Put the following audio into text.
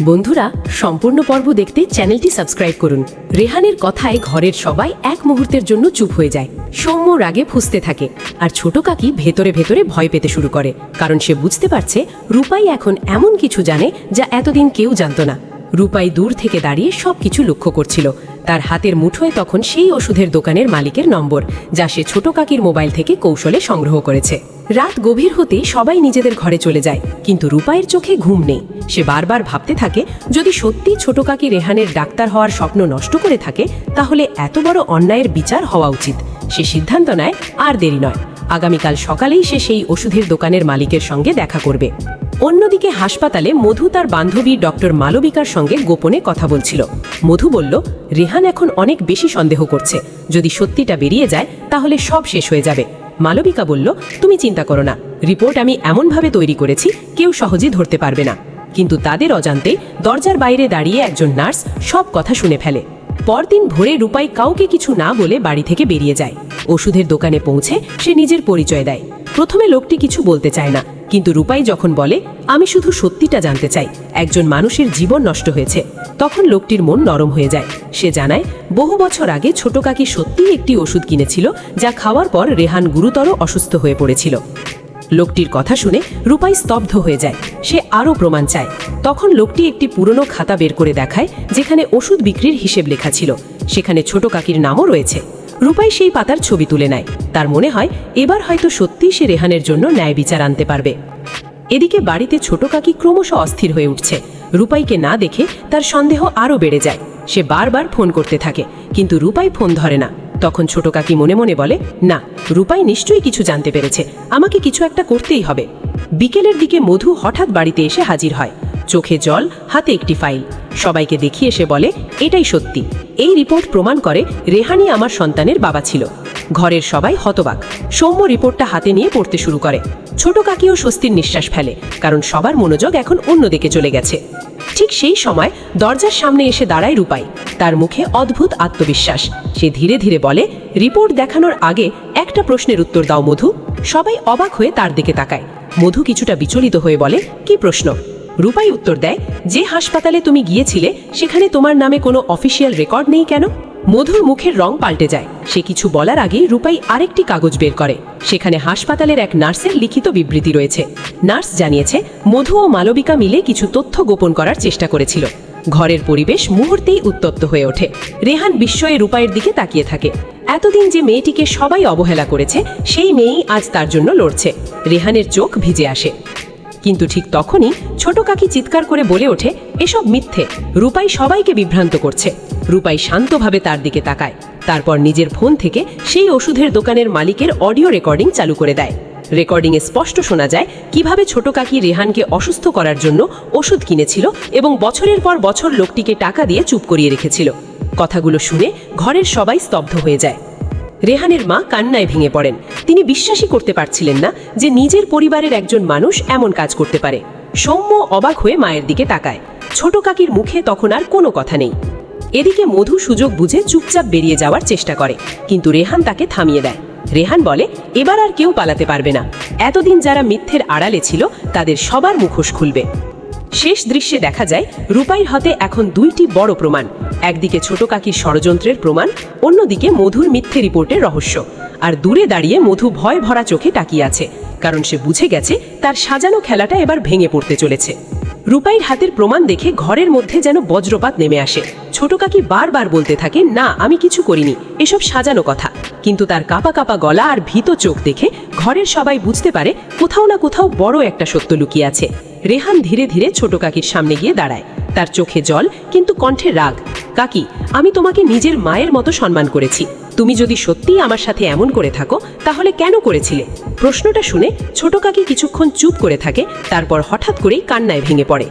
বন্ধুরা, সম্পূর্ণ পর্ব দেখতে চ্যানেলটি সাবস্ক্রাইব করুন। রেহানের কথায় ঘরের সবাই এক মুহূর্তের জন্য চুপ হয়ে যায়। সৌম্য রাগে ফুঁসতে থাকে আর ছোট কাকি ভেতরে ভেতরে ভয় পেতে শুরু করে, কারণ সে বুঝতে পারছে রূপাই এখন এমন কিছু জানে যা এতদিন কেউ জানত না। রূপাই দূর থেকে দাঁড়িয়ে সবকিছু লক্ষ্য করছিল। তার হাতের মুঠোয় তখন সেই ওষুধের দোকানের মালিকের নম্বর, যা সে ছোট কাকির মোবাইল থেকে কৌশলে সংগ্রহ করেছে। রাত গভীর হতেই সবাই নিজেদের ঘরে চলে যায়, কিন্তু রূপাইয়ের চোখে ঘুম নেই। সে বারবার ভাবতে থাকে, যদি সত্যি ছোট কাকি রেহানের ডাক্তার হওয়ার স্বপ্ন নষ্ট করে থাকে, তাহলে এত বড় অন্যায়ের বিচার হওয়া উচিত। সে সিদ্ধান্ত নেয় আর দেরি নয়, আগামীকাল সকালেই সে সেই ওষুধের দোকানের মালিকের সঙ্গে দেখা করবে। অন্যদিকে হাসপাতালে মধু তার বান্ধবী ডক্টর মালবিকার সঙ্গে গোপনে কথা বলছিল। মধু বলল, রেহান এখন অনেক বেশি সন্দেহ করছে। যদি সত্যিটা বেরিয়ে যায় তাহলে সব শেষ হয়ে যাবে। মালবিকা বলল, তুমি চিন্তা করো না, রিপোর্ট আমি এমনভাবে তৈরি করেছি কেউ সহজে ধরতে পারবে না। কিন্তু তাদের অজান্তে দরজার বাইরে দাঁড়িয়ে একজন নার্স সব কথা শুনে ফেলে। পরদিন ভোরে রূপাই কাউকে কিছু না বলে বাড়ি থেকে বেরিয়ে যায়। ওষুধের দোকানে পৌঁছে সে নিজের পরিচয় দেয়। প্রথমে লোকটি কিছু বলতে চায় না, কিন্তু রূপাই যখন বলে, আমি শুধু সত্যিটা জানতে চাই, একজন মানুষের জীবন নষ্ট হয়েছে, তখন লোকটির মন নরম হয়ে যায়। সে জানায়, বহু বছর আগে ছোট কাকি সত্যিই একটি ওষুধ কিনেছিল, যা খাওয়ার পর রেহান গুরুতর অসুস্থ হয়ে পড়েছিল। লোকটির কথা শুনে রূপাই স্তব্ধ হয়ে যায়। সে আরও প্রমাণ চায়। তখন লোকটি একটি পুরনো খাতা বের করে দেখায়, যেখানে ওষুধ বিক্রির হিসেব লেখা ছিল। সেখানে ছোট কাকির নামও রয়েছে। রূপাই সেই পাতার ছবি তুলে নেয়। তার মনে হয় এবার হয়তো সত্যিই সে রেহানের জন্য ন্যায় বিচার আনতে পারবে। এদিকে বাড়িতে ছোট কাকি ক্রমশ অস্থির হয়ে উঠছে। রূপাইকে না দেখে তার সন্দেহ আরও বেড়ে যায়। সে বারবার ফোন করতে থাকে, কিন্তু রূপাই ফোন ধরে না। তখন ছোট কাকি মনে মনে বলে, না, রূপাই নিশ্চয়ই কিছু জানতে পেরেছে, আমাকে কিছু একটা করতেই হবে। বিকেলের দিকে মধু হঠাৎ বাড়িতে এসে হাজির হয়, চোখে জল, হাতে একটি ফাইল। সবাইকে দেখিয়ে সে বলে, এটাই সত্যি। এই রিপোর্ট প্রমাণ করে রেহানই আমার সন্তানের বাবা ছিল। ঘরের সবাই হতবাক। সৌম্য রিপোর্টটা হাতে নিয়ে পড়তে শুরু করে। ছোট কাকিও স্বস্তির নিঃশ্বাস ফেলে, কারণ সবার মনোযোগ এখন অন্যদিকে চলে গেছে। ঠিক সেই সময় দরজার সামনে এসে দাঁড়ায় রূপাই। তার মুখে অদ্ভুত আত্মবিশ্বাস। সে ধীরে ধীরে বলে, রিপোর্ট দেখানোর আগে একটা প্রশ্নের উত্তর দাও মধু। সবাই অবাক হয়ে তার দিকে তাকায়। মধু কিছুটা বিচলিত হয়ে বলে, কি প্রশ্ন? রূপাই উত্তর দেয়, যে হাসপাতালে তুমি গিয়েছিলে সেখানে তোমার নামে কোনো অফিসিয়াল রেকর্ড নেই কেন? মধুর মুখের রং পাল্টে যায়। সে কিছু বলার আগেই রূপাই আরেকটি কাগজ বের করে। সেখানে হাসপাতালের এক নার্সের লিখিত বিবৃতি রয়েছে। নার্স জানিয়েছে, মধু ও মালবিকা মিলে কিছু তথ্য গোপন করার চেষ্টা করেছিল। ঘরের পরিবেশ মুহূর্তেই উত্তপ্ত হয়ে ওঠে। রেহান বিস্ময়ে রূপাইয়ের দিকে তাকিয়ে থাকে। এতদিন যে মেয়েটিকে সবাই অবহেলা করেছে, সেই মেয়েই আজ তার জন্য লড়ছে। রেহানের চোখ ভিজে আসে। কিন্তু ঠিক তখনই ছোট কাকি চিৎকার করে বলে ওঠে, এসব মিথ্যে, রূপাই সবাইকে বিভ্রান্ত করছে। রূপাই শান্তভাবে তার দিকে তাকায়। তারপর নিজের ফোন থেকে সেই ওষুধের দোকানের মালিকের অডিও রেকর্ডিং চালু করে দেয়। রেকর্ডিংয়ে স্পষ্ট শোনা যায় কিভাবে ছোট কাকি রেহানকে অসুস্থ করার জন্য ওষুধ কিনেছিল এবং বছরের পর বছর লোকটিকে টাকা দিয়ে চুপ করিয়ে রেখেছিল। কথাগুলো শুনে ঘরের সবাই স্তব্ধ হয়ে যায়। রেহানের মা কান্নায় ভেঙে পড়েন। তিনি বিশ্বাসই করতে পারছিলেন না যে নিজের পরিবারের একজন মানুষ এমন কাজ করতে পারে। সৌম্য অবাক হয়ে মায়ের দিকে তাকায়। ছোট কাকির মুখে তখন আর কোনো কথা নেই। এদিকে মধু সুযোগ বুঝে চুপচাপ বেরিয়ে যাওয়ার চেষ্টা করে, কিন্তু রেহান তাকে থামিয়ে দেয়। রেহান বলে, এবার আর কেউ পালাতে পারবে না। এতদিন যারা মিথ্যের আড়ালে ছিল তাদের সবার মুখোশ খুলবে। শেষ দৃশ্যে দেখা যায় রূপাইয়ের হাতে এখন দুইটি বড় প্রমাণ। একদিকে ছোট কাকির ষড়যন্ত্রের প্রমাণ, অন্যদিকে মধুর মিথ্যে রিপোর্টের রহস্য। আর দূরে দাঁড়িয়ে মধু ভয় ভরা চোখে তাকিয়ে আছে, কারণ সে বুঝে গেছে তার সাজানো খেলাটা এবার ভেঙে পড়তে চলেছে। রূপাইয়ের হাতের প্রমাণ দেখে ঘরের মধ্যে যেন বজ্রপাত নেমে আসে। ছোট কাকি বারবার বলতে থাকে, না, আমি কিছু করিনি, এসব সাজানো কথা। কিন্তু তার কাঁপা কাঁপা গলা আর ভীত চোখ দেখে ঘরের সবাই বুঝতে পারে কোথাও না কোথাও বড় একটা সত্য লুকিয়ে আছে। রেহান ধীরে ধীরে ছোট কাকির সামনে গিয়ে দাঁড়ায়। তার চোখে জল, কিন্তু কণ্ঠে রাগ। কাকি, আমি তোমাকে নিজের মায়ের মতো সম্মান করেছি। তুমি যদি সত্যিই আমার সাথে এমন করে থাকো, তাহলে কেন করেছিলে? প্রশ্নটা শুনে ছোট কাকি কিছুক্ষণ চুপ করে থাকে, তারপর হঠাৎ করেই কান্নায় ভেঙে পড়ে।